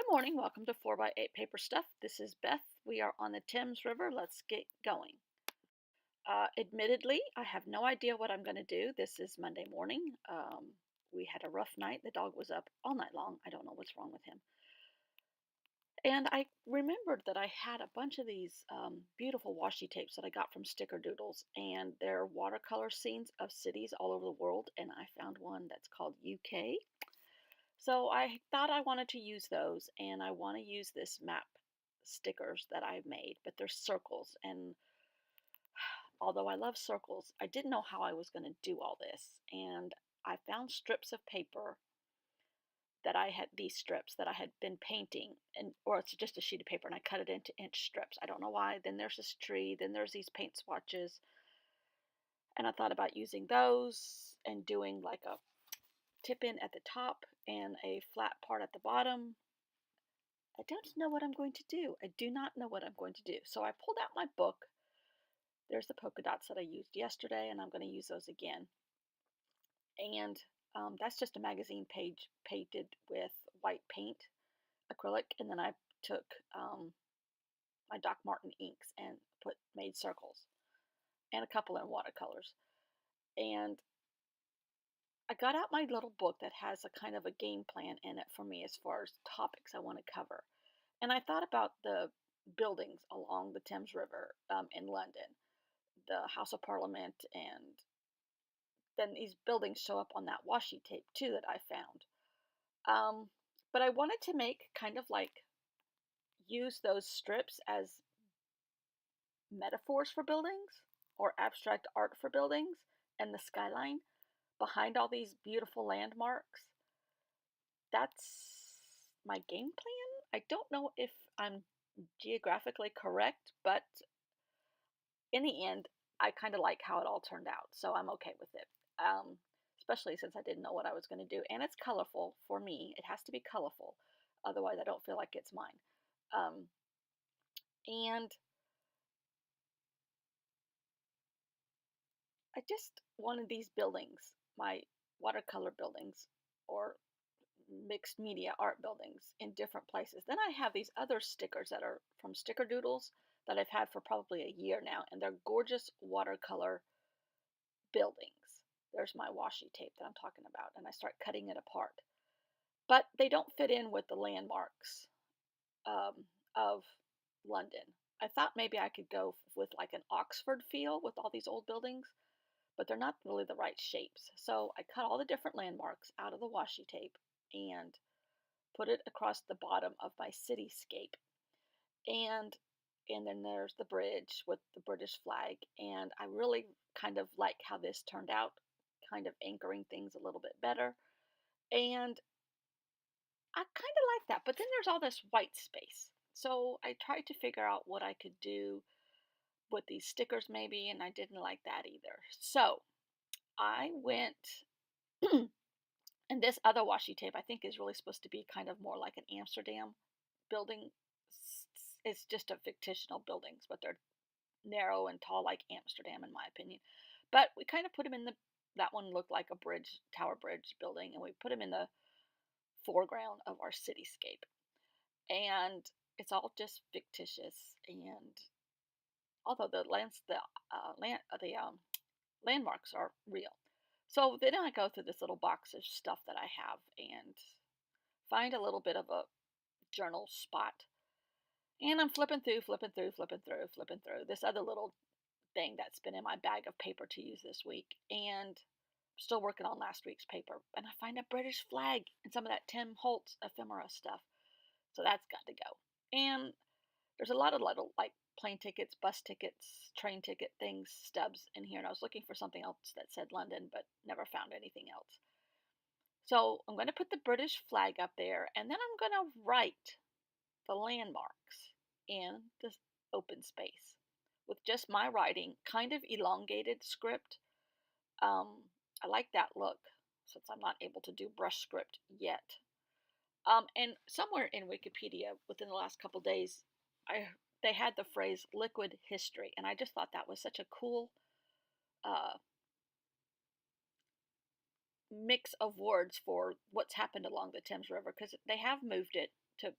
morning. Welcome to 4 by 8 Paper Stuff. This is Beth. We are on the Thames River. Let's get going. Admittedly, I have no idea what I'm going to do. This is Monday morning. We had a rough night. The dog was up all night long. I don't know what's wrong with him. And I remembered that I had a bunch of these beautiful washi tapes that I got from Sticker Doodles, and they're watercolor scenes of cities all over the world. And I found one that's called UK. So I thought I wanted to use those, and I want to use this map stickers that I've made, but they're circles. And although I love circles, I didn't know how I was going to do all this. And I found strips of paper that I had, these strips that I had been painting, and or it's just a sheet of paper, and I cut it into inch strips. I don't know why. Then there's this tree, then there's these paint swatches, and I thought about using those and doing like a tip in at the top and a flat part at the bottom. I don't know what I'm going to do. I do not know what I'm going to do. So I pulled out my book. There's the polka dots that I used yesterday, and I'm going to use those again. And that's just a magazine page painted with white paint, acrylic, and then I took my Doc Martin inks and made circles, and a couple in watercolors. And I got out my little book that has a kind of a game plan in it for me as far as topics I want to cover. And I thought about the buildings along the Thames River in London, the House of Parliament, and then these buildings show up on that washi tape too that I found. Um, but I wanted to make kind of like use those strips as metaphors for buildings or abstract art for buildings and the skyline behind all these beautiful landmarks. That's my game plan. I don't know if I'm geographically correct, but in the end, I kind of like how it all turned out, so I'm okay with it. Um, Especially since I didn't know what I was going to do, and it's colorful for me. It has to be colorful, otherwise I don't feel like it's mine. Um, and I just wanted these buildings, my watercolor buildings, or mixed media art buildings in different places. Then I have these other stickers that are from Sticker Doodles that I've had for probably a year now, and they're gorgeous watercolor buildings. There's my washi tape that I'm talking about, and I start cutting it apart. But they don't fit in with the landmarks of London. I thought maybe I could go with like an Oxford feel with all these old buildings, but they're not really the right shapes. So I cut all the different landmarks out of the washi tape and put it across the bottom of my cityscape. And and then there's the bridge with the British flag, and I really kind of like how this turned out, kind of anchoring things a little bit better. And I kind of like that, but then there's all this white space. So I tried to figure out what I could do with these stickers maybe, and I didn't like that either. So I went, and this other washi tape I think is really supposed to be kind of more like an Amsterdam building. It's just a fictional buildings, but they're narrow and tall like Amsterdam, in my opinion. But we kind of put them in the, that one looked like a bridge, tower bridge building, and we put them in the foreground of our cityscape. And it's all just fictitious. And although the landmarks are real, so then I go through this little box of stuff that I have and find a little bit of a journal spot. And I'm flipping through, flipping through, flipping through, flipping through this other little thing that's been in my bag of paper to use this week. And I'm still working on last week's paper. And I find a British flag and some of that Tim Holtz ephemera stuff. So that's got to go. And there's a lot of little, like, plane tickets, bus tickets, train ticket things, stubs in here. And I was looking for something else that said London, but never found anything else. So I'm going to put the British flag up there, and then I'm going to write the landmarks in the open space with just my writing, kind of elongated script. I like that look since I'm not able to do brush script yet. And somewhere in Wikipedia within the last couple days, they had the phrase liquid history, and I just thought that was such a cool uh, mix of words for what's happened along the Thames River, because they have moved it to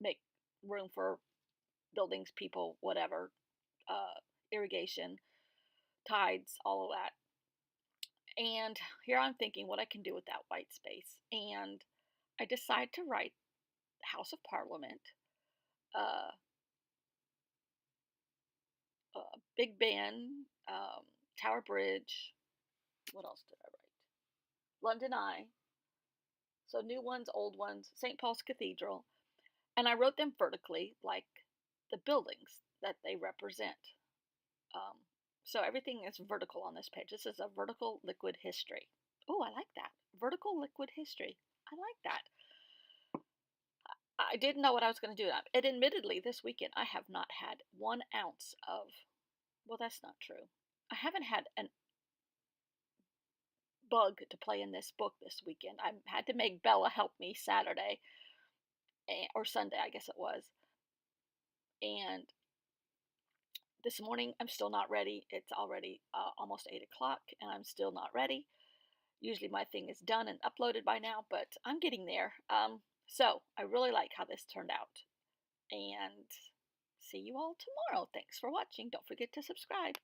make room for buildings, people, whatever, uh, irrigation, tides, all of that. And here I'm thinking what I can do with that white space. And I decide to write House of Parliament, uh, Big Ben, Tower Bridge. What else did I write? London Eye. So new ones, old ones, St. Paul's Cathedral. And I wrote them vertically, like the buildings that they represent. Um, so everything is vertical on this page. This is a vertical liquid history. Oh, I like that. Vertical liquid history. I like that. I didn't know what I was going to do. And admittedly, this weekend I have not had 1 ounce of, well, that's not true. I haven't had an bug to play in this book this weekend. I had to make Bella help me Saturday or Sunday, I guess it was. And this morning I'm still not ready. It's already almost 8 o'clock and I'm still not ready. Usually my thing is done and uploaded by now, but I'm getting there. So I really like how this turned out. And see you all tomorrow. Thanks for watching. Don't forget to subscribe.